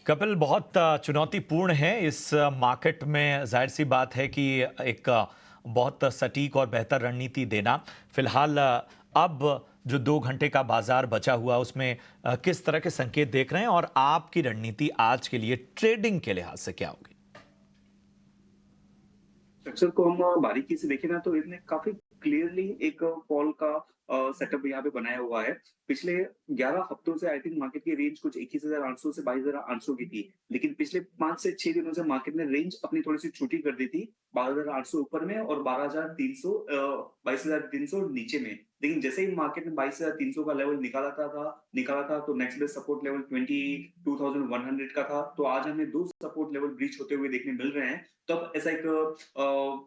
कपिल, बहुत चुनौतीपूर्ण है इस मार्केट में। जाहिर सी बात है कि एक बहुत सटीक और बेहतर रणनीति देना। फिलहाल अब जो 2 घंटे का बाजार बचा हुआ उसमें किस तरह के संकेत देख रहे हैं और आपकी रणनीति आज के लिए ट्रेडिंग के लिहाज से क्या होगी? स्ट्रक्चर को हम बारीकी से देखें ना तो इसने काफी क्लियरली एक फॉल का सेटअप यहाँ पे बनाया हुआ है। पिछले 11 हफ्तों से आई थिंक मार्केट की रेंज कुछ 21,800 से 22,800 की थी, लेकिन पिछले 5 से 6 दिनों से मार्केट ने रेंज अपनी थोड़ी सी छोटी कर दी थी। 12,800 ऊपर में और 22,300 नीचे में। लेकिन जैसे ही मार्केट ने 22,300 का लेवल निकाला था तो नेक्स्ट बेस्ट सपोर्ट लेवल 22,100 का था। तो आज हमें दो सपोर्ट लेवल ब्रीच होते हुए देखने मिल रहे हैं। तब ऐसा एक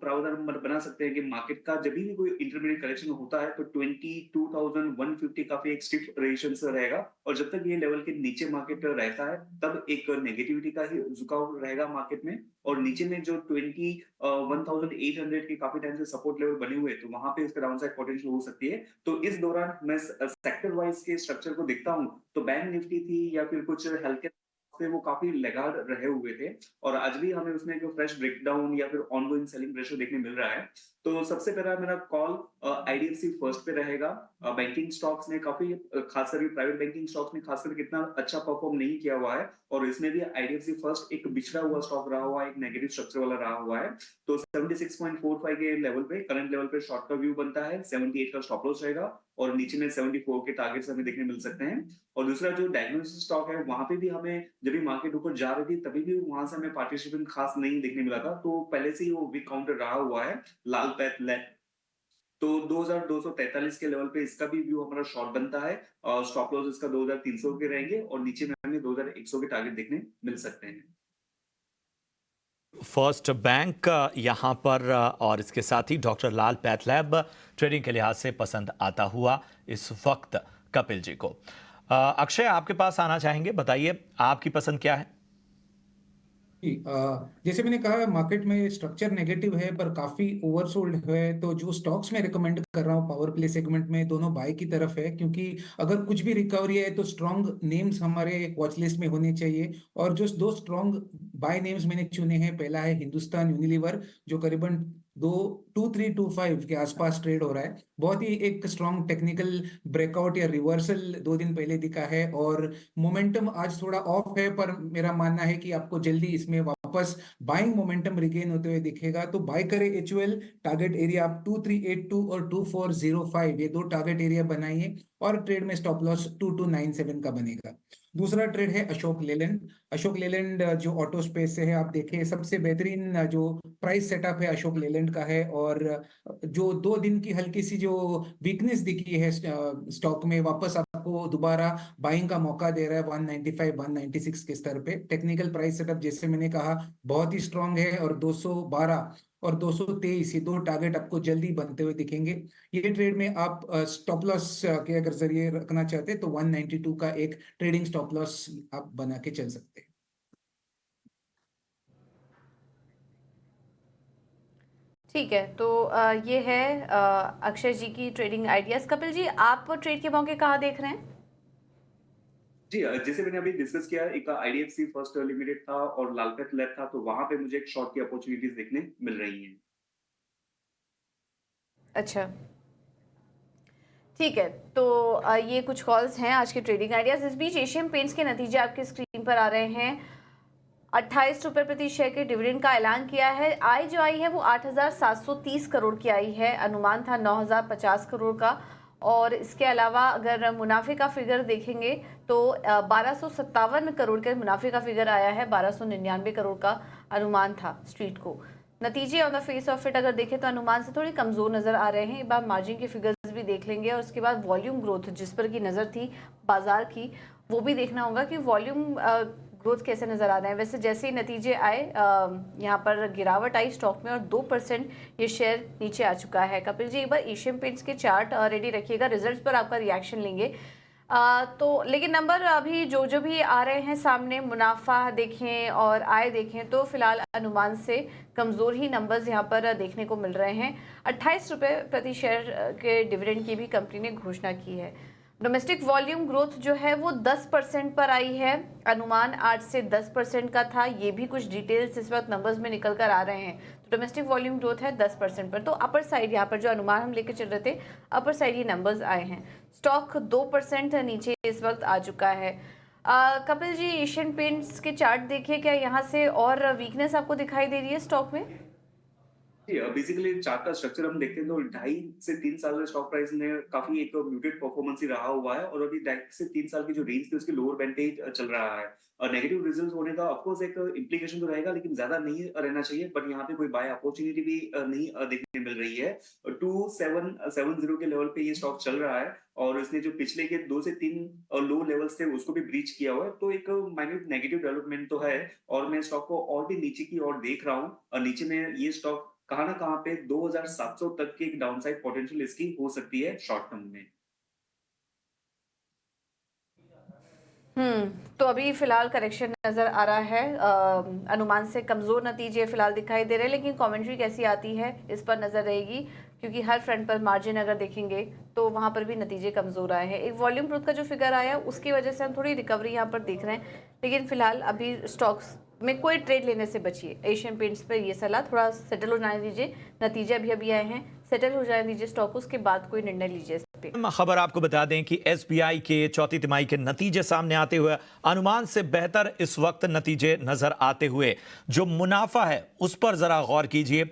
प्रावधान हम बना सकते हैं कि मार्केट का जब भी कोई इंटरमीडिएट करेक्शन होता है तो 22,150 काफी एक स्टिफ रेजिस्टेंस रहेगा। और जब तक ये लेवल के नीचे मार्केट रहता है तब एक नेगेटिविटी का ही झुकाव रहेगा मार्केट में। और नीचे में जो 21,800 के काफी टाइम से सपोर्ट लेवल बने हुए हैं, तो वहां पे इसका डाउनसाइड पोटेंशियल हो सकती है। तो इस दौरान मैं सेक्टर वाइज के स्ट्रक्चर को देखता हूं तो बैंक निफ्टी थी या फिर कुछ हल्के थे, वो काफी लैगार्ड रहे हुए थे। और आज भी हमें उसमें जो फ्रेश ब्रेकडाउन या फिर ऑनगोइंग सेलिंग प्रेशर देखने मिल रहा है। तो सबसे पहला मेरा कॉल आईडीएफसी फर्स्ट पे रहेगा। बैंकिंग स्टॉक्स ने काफी खासकर प्राइवेट बैंकिंग स्टॉक्स ने खासकर कितना अच्छा परफॉर्म नहीं किया हुआ है। और इसमें भी आईडीएफसी फर्स्ट एक बिछड़ा हुआ स्टॉक रहा हुआ है, एक नेगेटिव स्ट्रक्चर वाला रहा हुआ है। तो 76.45 के लेवल पे, करंट लेवल पे शॉर्ट का व्यू बनता है। 78 का स्टॉप लॉस रहेगा और नीचे में 74 के टारगेट्स हमें देखने मिल सकते हैं। और दूसरा जो डायग्नोस्टिक स्टॉक है, वहां पे भी हमें जब भी मार्केट ऊपर जा रही थी तभी भी वहां से हमें पार्टिसिपेंट खास नहीं देखने मिला था। तो पहले से ही वो वीक काउंटर रहा हुआ है, लाल पैथ ले। तो 2243 के लेवल पे इसका भी व्यू हमारा शॉर्ट बनता है। और स्टॉप लॉस इसका 2300 के रहेंगे और नीचे में हमें 2100 के टारगेट देखने मिल सकते हैं। फर्स्ट बैंक यहाँ पर और इसके साथ ही डॉक्टर लाल पैथलैब ट्रेडिंग के लिहाज से पसंद आता हुआ इस वक्त कपिल जी को। अक्षय, आपके पास आना चाहेंगे, बताइए आपकी पसंद क्या है? जी, जैसे मैंने कहा मार्केट में स्ट्रक्चर नेगेटिव है पर काफी ओवरसोल्ड है। तो जो स्टॉक्स मैं रिकमेंड कर रहा हूँ पावर प्ले सेगमेंट में दोनों बाय की तरफ है, क्योंकि अगर कुछ भी रिकवरी है तो स्ट्रॉन्ग नेम्स हमारे वॉच लिस्ट में होने चाहिए। और जो दो स्ट्रॉन्ग बाय नेम्स मैंने चुने हैं, पहला है हिंदुस्तान यूनिलीवर जो करीबन 2325 के आसपास ट्रेड हो रहा है। बहुत ही एक स्ट्रॉन्ग टेक्निकल ब्रेकआउट या रिवर्सल 2 दिन पहले दिखा है और मोमेंटम आज थोड़ा ऑफ है, पर मेरा मानना है कि आपको जल्दी इसमें वापस बाइंग मोमेंटम रिगेन होते हुए दिखेगा। तो बाय करें एचयूएल। टारगेट एरिया आप 2382 और 2405 ये दो टारगेट एरिया बनाइए और ट्रेड में स्टॉप लॉस 2297 का बनेगा। दूसरा ट्रेड है अशोक लेलैंड। अशोक लेलैंड जो ऑटो स्पेस से है, आप देखिए सबसे बेहतरीन जो प्राइस सेटअप है अशोक लेलैंड का है। और जो 2 दिन की हल्की सी जो वीकनेस दिखी है स्टॉक में, वापस आपको दोबारा बाइंग का मौका दे रहा है 195 196 के स्तर पे। टेक्निकल प्राइस सेटअप जैसे मैंने कहा बहुत ही स्ट्रांग है और 212 और 223 ये दो टारगेट आपको जल्दी बनते हुए दिखेंगे। ये ट्रेड में आप स्टॉप लॉस के अगर जरिए रखना चाहते हैं तो 192 का एक ट्रेडिंग स्टॉप लॉस आप बना के चल सकते हैं। ठीक है, तो ये है अक्षय जी की ट्रेडिंग आइडियाज। कपिल जी, आप ट्रेड के मौके कहाँ देख रहे हैं? जी, जैसे मैंने अभी डिस्कस किया, एक आईडीएफसी फर्स्ट लिमिटेड था और लालपेट लैब था, तो वहां पे मुझे एक शॉर्ट की अपॉर्चुनिटीज देखने मिल रही हैं। अच्छा, ठीक है। तो ये कुछ कॉल्स हैं आज के ट्रेडिंग आइडियाज। इस बीच एशियन पेंट्स के नतीजे आपके स्क्रीन पर आ रहे हैं। 28 रुपए प्रति शेयर के डिविडेंड का ऐलान किया है। आय जो आई है वो 8,730 करोड़ की आई है। अनुमान था 9,050 करोड़ का। और इसके अलावा अगर मुनाफे का फिगर देखेंगे तो 1257 करोड़ के मुनाफे का फिगर आया है। 1299 करोड़ का अनुमान था स्ट्रीट को। नतीजे on the face of it अगर देखें तो अनुमान से थोड़ी कमजोर नजर आ रहे हैं। एक बार मार्जिन के फिगर्स भी देख लेंगे और उसके बाद वॉल्यूम ग्रोथ जिस पर की नजर थी बाजार की, वो भी देखना होगा कि वॉल्यूम ग्रोथ कैसे नजर आ रहे हैं। वैसे जैसे ही नतीजे आए यहाँ पर गिरावट आई स्टॉक में और 2% ये शेयर नीचे आ चुका है। कपिल जी, एक बार एशियन पेंट्स के चार्ट रेडी रखिएगा, रिजल्ट्स पर आपका रिएक्शन लेंगे। तो लेकिन नंबर अभी जो जो भी आ रहे हैं सामने, मुनाफा देखें और आय देखें तो फिलहाल अनुमान से कमज़ोर ही नंबर्स यहाँ पर देखने को मिल रहे हैं। 28 रुपये प्रति शेयर के डिविडेंड की भी कंपनी ने घोषणा की है। डोमेस्टिक वॉल्यूम ग्रोथ जो है वो 10% पर आई है, अनुमान 8 से 10% का था। ये भी कुछ डिटेल्स इस वक्त नंबर्स में निकल कर आ रहे हैं। तो डोमेस्टिक वॉल्यूम ग्रोथ है 10% पर। तो अपर साइड यहाँ पर जो अनुमान हम लेकर चल रहे थे, अपर साइड ये नंबर्स आए हैं। स्टॉक 2% नीचे इस वक्त आ चुका है। कपिल जी, एशियन पेंट्स के चार्ट देखिए, क्या यहाँ से और वीकनेस आपको दिखाई दे रही है स्टॉक में? बेसिकली चार्ट का स्ट्रक्चर हम देखते हैं तो 2.5 से 3 साल में स्टॉक प्राइस ने काफी एक म्यूटेड परफॉर्मेंस ही रहा हुआ है, और अभी 2.5 से 3 साल की जो रेंज थी उसकी लोअर बैंड पे ही चल रहा है। और नेगेटिव रिजल्ट होने का ऑफकोर्स एक इम्प्लीकेशन तो रहेगा, लेकिन ज्यादा नहीं रहना चाहिए। बट यहाँ पे कोई बाय अपॉर्चुनिटी भी नहीं देखने मिल रही है। 2770 के लेवल पे ये स्टॉक चल रहा है, और इसने जो पिछले के 2 से 3 लो लेवल्स थे उसको भी ब्रीच किया हुआ है। तो एक माइन्यूट नेगेटिव डेवलपमेंट तो है, और मैं स्टॉक को और भी नीचे की ओर देख रहा हूँ। और नीचे में ये स्टॉक कहाँ ना कहाँ पे 2700 तक की एक डाउनसाइड पोटेंशियल इसकी हो सकती है शॉर्ट टर्म में। तो अभी फिलहाल करेक्शन नजर आ रहा है। अनुमान से कमजोर नतीजे फिलहाल दिखाई दे रहे हैं, लेकिन कमेंट्री कैसी आती है इस पर नजर रहेगी, क्योंकि हर फ्रंट पर मार्जिन अगर देखेंगे तो वहां पर भी नतीजे कमजोर आए हैं। एक वॉल्यूम ग्रोथ का जो फिगर आया उसकी वजह से हम थोड़ी रिकवरी यहाँ पर देख रहे हैं, लेकिन फिलहाल अभी स्टॉक्स में कोई ट्रेड लेने से बचिए। एशियन पेंट्स पर ये सलाह, थोड़ा सेटल हो जाने दीजिए। नतीजे अभी आए हैं, सेटल हो जाने दीजिए स्टॉक, उसके बाद कोई निर्णय लीजिए इस पे। खबर आपको बता दें कि एसबीआई के चौथी तिमाही के नतीजे सामने आते हुए अनुमान से बेहतर इस वक्त नतीजे नजर आते हुए जो मुनाफा है उस पर जरा गौर कीजिए।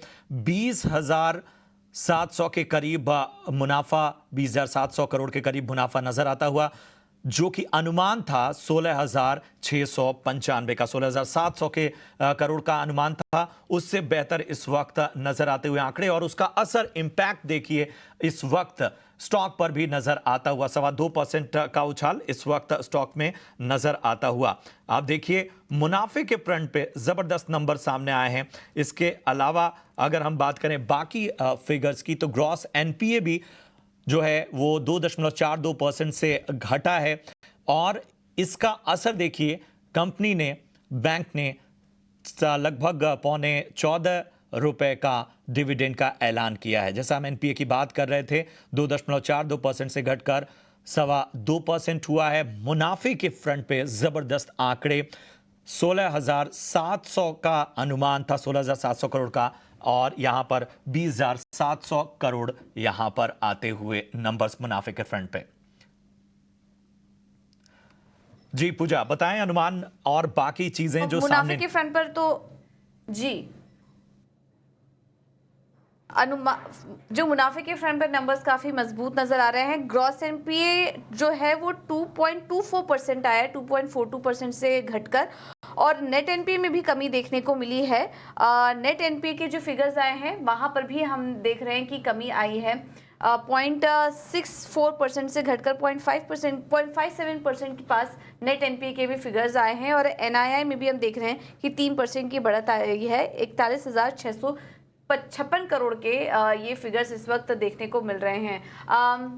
20,700 के करीब मुनाफा, 20,700 करोड़ के करीब मुनाफा नजर आता हुआ, जो कि अनुमान था 16,695 का। 16,700 के करोड़ का अनुमान था, उससे बेहतर इस वक्त नजर आते हुए आंकड़े। और उसका असर, इंपैक्ट देखिए इस वक्त स्टॉक पर भी नजर आता हुआ। 2.25% का उछाल इस वक्त स्टॉक में नजर आता हुआ। आप देखिए मुनाफे के फ्रंट पे जबरदस्त नंबर सामने आए हैं। इसके अलावा अगर हम बात करें बाकी फिगर्स की, तो ग्रॉस एनपीए भी जो है वो 2.42% से घटा है। और इसका असर देखिए, कंपनी ने, बैंक ने लगभग 13.25 का डिविडेंड का ऐलान किया है। जैसा हम एनपीए की बात कर रहे थे, 2.42% से घटकर 2.25% हुआ है। मुनाफे के फ्रंट पे जबरदस्त आंकड़े, 16,700 का अनुमान था, 16,700 करोड़ का, और यहां पर 20,700 करोड़ यहां पर आते हुए नंबर्स मुनाफे के फ्रंट पे। जी पूजा, बताएं अनुमान और बाकी चीजें जो मुनाफे सामने। के फ्रंट पर तो जी, जो मुनाफे के फ्रंट पर नंबर्स काफी मजबूत नजर आ रहे हैं। ग्रॉस एनपीए जो है वो 2.24% आया, 2.42% से घटकर, और नेट एनपीए में भी कमी देखने को मिली है। नेट एनपीए के जो फिगर्स आए हैं वहां पर भी हम देख रहे हैं कि कमी आई है। 0.64% से घटकर 0.5%, 0.57% के पास नेट एनपीए के भी फिगर्स आए हैं। और एनआईआई में भी हम देख रहे हैं कि 3% की बढ़त आई है। 41,656 करोड़ के ये फिगर्स इस वक्त देखने को मिल रहे हैं।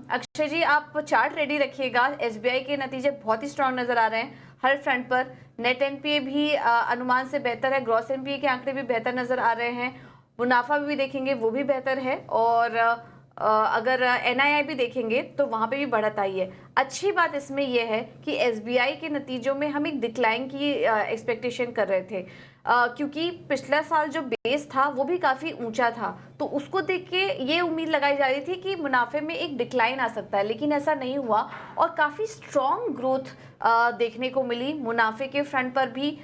अक्षय जी, आप चार्ट रेडी रखिएगा। एसबीआई के नतीजे बहुत ही स्ट्रांग नजर आ रहे हैं हर फ्रंट पर। नेट एनपीए भी अनुमान से बेहतर है, ग्रॉस एनपीए के आंकड़े भी बेहतर नजर आ रहे हैं, मुनाफा भी देखेंगे वो भी बेहतर है, और अगर एनआईआई भी देखेंगे तो वहां पे भी बढ़त आई है। अच्छी बात इसमें यह है कि एसबीआई के नतीजों में हम एक डिक्लाइन की एक्सपेक्टेशन कर रहे थे, क्योंकि पिछला साल जो बेस था वो भी काफी ऊंचा था, तो उसको देख के ये उम्मीद लगाई जा रही थी कि मुनाफे में एक डिक्लाइन आ सकता है, लेकिन ऐसा नहीं हुआ और काफी स्ट्रॉन्ग ग्रोथ देखने को मिली। मुनाफे के फ्रंट पर भी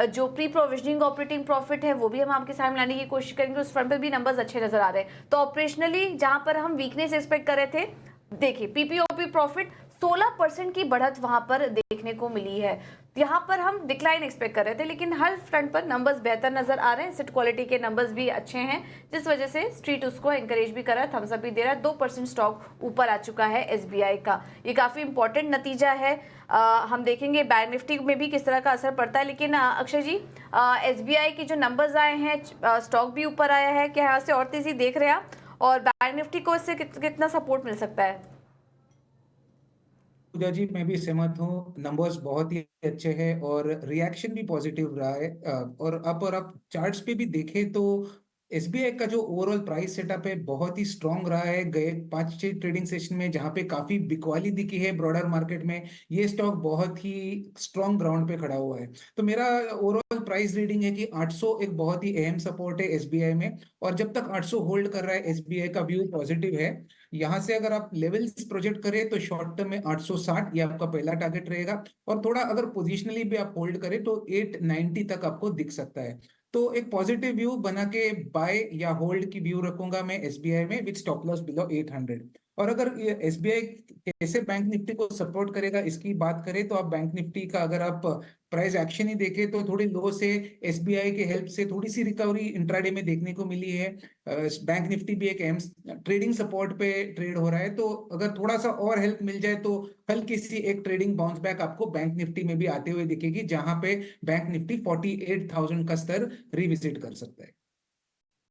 जो प्री प्रोविजनिंग ऑपरेटिंग प्रॉफिट है वो भी हम आपके सामने लाने की कोशिश करेंगे, उस फ्रंट पर भी नंबर्स अच्छे नजर आ रहे हैं। तो ऑपरेशनली जहां पर हम वीकनेस एक्सपेक्ट कर रहे थे, देखिए पीपीओपी प्रॉफिट 16% की बढ़त वहां पर देखने को मिली है। यहाँ पर हम डिक्लाइन एक्सपेक्ट कर रहे थे, लेकिन हर फ्रंट पर नंबर्स बेहतर नजर आ रहे हैं। एसेट क्वालिटी के नंबर्स भी अच्छे हैं, जिस वजह से स्ट्रीट उसको एंकरेज भी कर रहा है, थम्स अप भी दे रहा है। 2% स्टॉक ऊपर आ चुका है एसबीआई का, ये काफी इंपॉर्टेंट नतीजा है। हम देखेंगे बैंक निफ्टी में भी किस तरह का असर पड़ता है। लेकिन अक्षय जी, एसबीआई के जो नंबर्स आए हैं, स्टॉक भी ऊपर आया है, क्या यहाँ से और तेजी देख रहे हैं आप, और बैंक निफ्टी को इससे कितना सपोर्ट मिल सकता है? पूजा जी, मैं भी सहमत हूँ। नंबर्स बहुत ही अच्छे हैं और रिएक्शन भी पॉजिटिव रहा है। और आप चार्ट्स पे भी देखें तो एसबीआई का जो ओवरऑल प्राइस सेटअप है बहुत ही स्ट्रांग रहा है गए 5-6 ट्रेडिंग सेशन में, जहां पे काफी बिकवाली दिखी है ब्रॉडर मार्केट में। ये स्टॉक बहुत ही स्ट्रांग ग्राउंड पे खड़ा हुआ है। तो मेरा ओवरऑल प्राइस रीडिंग है कि 800 एक बहुत ही अहम सपोर्ट है एसबीआई में, और जब तक 800 होल्ड कर रहा है एसबीआई का व्यू पॉजिटिव है। यहाँ से अगर आप लेवल्स प्रोजेक्ट करें तो शॉर्ट टर्म में 860 ये आपका पहला टारगेट रहेगा, और थोड़ा अगर पोजिशनली भी आप होल्ड करें तो 890 तक आपको दिख सकता है। तो एक पॉजिटिव व्यू बना के बाय या होल्ड की व्यू रखूंगा मैं एसबीआई में विद स्टॉप लॉस बिलो 800। और अगर एसबीआई कैसे बैंक निफ्टी को सपोर्ट करेगा इसकी बात करें, तो आप बैंक निफ्टी का अगर आप प्राइस एक्शन ही देखें तो थोड़ी लो से एसबीआई के हेल्प से थोड़ी सी रिकवरी इंट्राडे में देखने को मिली है। बैंक निफ्टी भी एक ट्रेडिंग सपोर्ट पे ट्रेड हो रहा है, तो अगर थोड़ा सा और हेल्प मिल जाए तो हल्की सी एक ट्रेडिंग बाउंस बैक आपको बैंक निफ्टी में भी आते हुए दिखेगी, जहां पे बैंक निफ्टी 48,000 का स्तर रिविजिट कर सकता है।